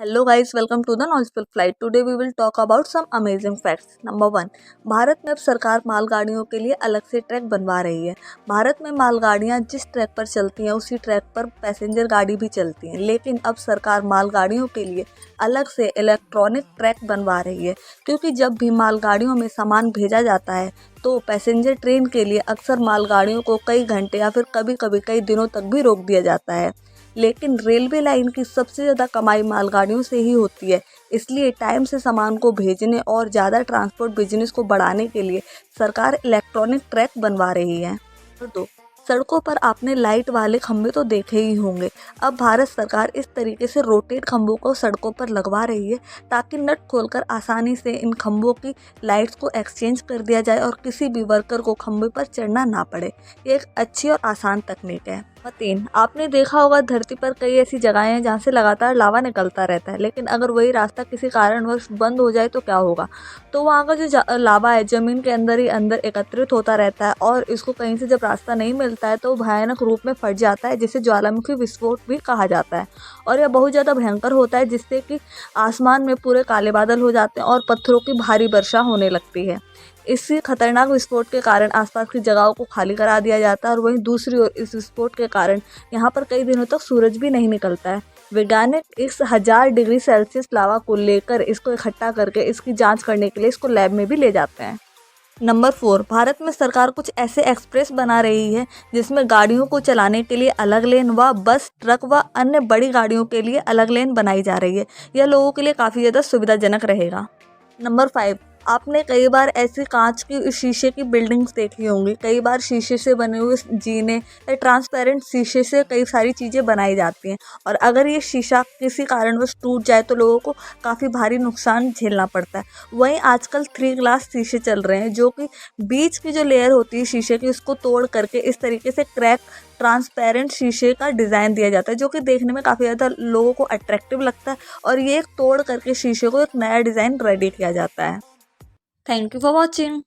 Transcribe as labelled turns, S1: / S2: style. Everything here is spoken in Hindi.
S1: Hello guys, welcome to the Knowledgeable Flight. Today we will talk about some amazing facts. Number 1, Bharat में अब सरकार मालगाड़ियों के लिए अलग से ट्रैक बनवा रही है। भारत में मालगाड़ियां जिस ट्रैक पर चलती हैं उसी ट्रैक पर पैसेंजर गाड़ी भी चलती हैं, लेकिन अब सरकार मालगाड़ियों के लिए अलग से इलेक्ट्रॉनिक ट्रैक बनवा रही है, क्योंकि जब भी मालगाड़ियों में सामान भेजा जाता है तो पैसेंजर ट्रेन के लिए अक्सर मालगाड़ियों को कई घंटे या फिर कभी कभी कई दिनों तक भी रोक दिया जाता है। लेकिन रेलवे लाइन की सबसे ज़्यादा कमाई मालगाड़ियों से ही होती है, इसलिए टाइम से सामान को भेजने और ज़्यादा ट्रांसपोर्ट बिजनेस को बढ़ाने के लिए सरकार इलेक्ट्रॉनिक ट्रैक बनवा रही है। नंबर 2, सड़कों पर आपने लाइट वाले खंभे तो देखे ही होंगे। अब भारत सरकार इस तरीके से रोटेट खंभों को सड़कों पर लगवा रही है ताकि नट खोलकर आसानी से इन खंभों की लाइट्स को एक्सचेंज कर दिया जाए और किसी भी वर्कर को खंभे पर चढ़ना ना पड़े। ये एक अच्छी और आसान तकनीक है। नंबर 3, आपने देखा होगा धरती पर कई ऐसी जगहें हैं जहाँ से लगातार लावा निकलता रहता है, लेकिन अगर वही रास्ता किसी कारणवश बंद हो जाए तो क्या होगा। तो वहाँ का जो लावा है ज़मीन के अंदर ही अंदर एकत्रित होता रहता है और इसको कहीं से जब रास्ता नहीं मिलता है तो भयानक रूप में फट जाता है, जिसे ज्वालामुखी विस्फोट भी कहा जाता है। और यह बहुत ज़्यादा भयंकर होता है, जिससे कि आसमान में पूरे काले बादल हो जाते हैं और पत्थरों की भारी वर्षा होने लगती है। इसी खतरनाक विस्फोट के कारण आसपास की जगहों को खाली करा दिया जाता है और वहीं दूसरी ओर इस विस्फोट के कारण यहाँ पर कई दिनों तक सूरज भी नहीं निकलता है। वैज्ञानिक इस 1000 डिग्री सेल्सियस लावा को लेकर इसको इकट्ठा करके इसकी जांच करने के लिए इसको लैब में भी ले जाते हैं। नंबर 4, भारत में सरकार कुछ ऐसे एक्सप्रेस बना रही है जिसमें गाड़ियों को चलाने के लिए अलग लेन व बस, ट्रक व अन्य बड़ी गाड़ियों के लिए अलग लेन बनाई जा रही है। यह लोगों के लिए काफ़ी ज़्यादा सुविधाजनक रहेगा। नंबर 5, आपने कई बार ऐसी कांच की शीशे की बिल्डिंग्स देखी होंगी। कई बार शीशे से बने हुए जीने या ट्रांसपेरेंट शीशे से कई सारी चीज़ें बनाई जाती हैं, और अगर ये शीशा किसी कारणवश टूट जाए तो लोगों को काफ़ी भारी नुकसान झेलना पड़ता है। वहीं आजकल 3 ग्लास शीशे चल रहे हैं, जो कि बीच की जो लेयर होती है शीशे की उसको तोड़ करके इस तरीके से क्रैक ट्रांसपेरेंट शीशे का डिज़ाइन दिया जाता है, जो कि देखने में काफ़ी ज़्यादा लोगों को अट्रैक्टिव लगता है, और ये एक तोड़ करके शीशे को एक नया डिज़ाइन रेडी किया जाता है। Thank you for watching.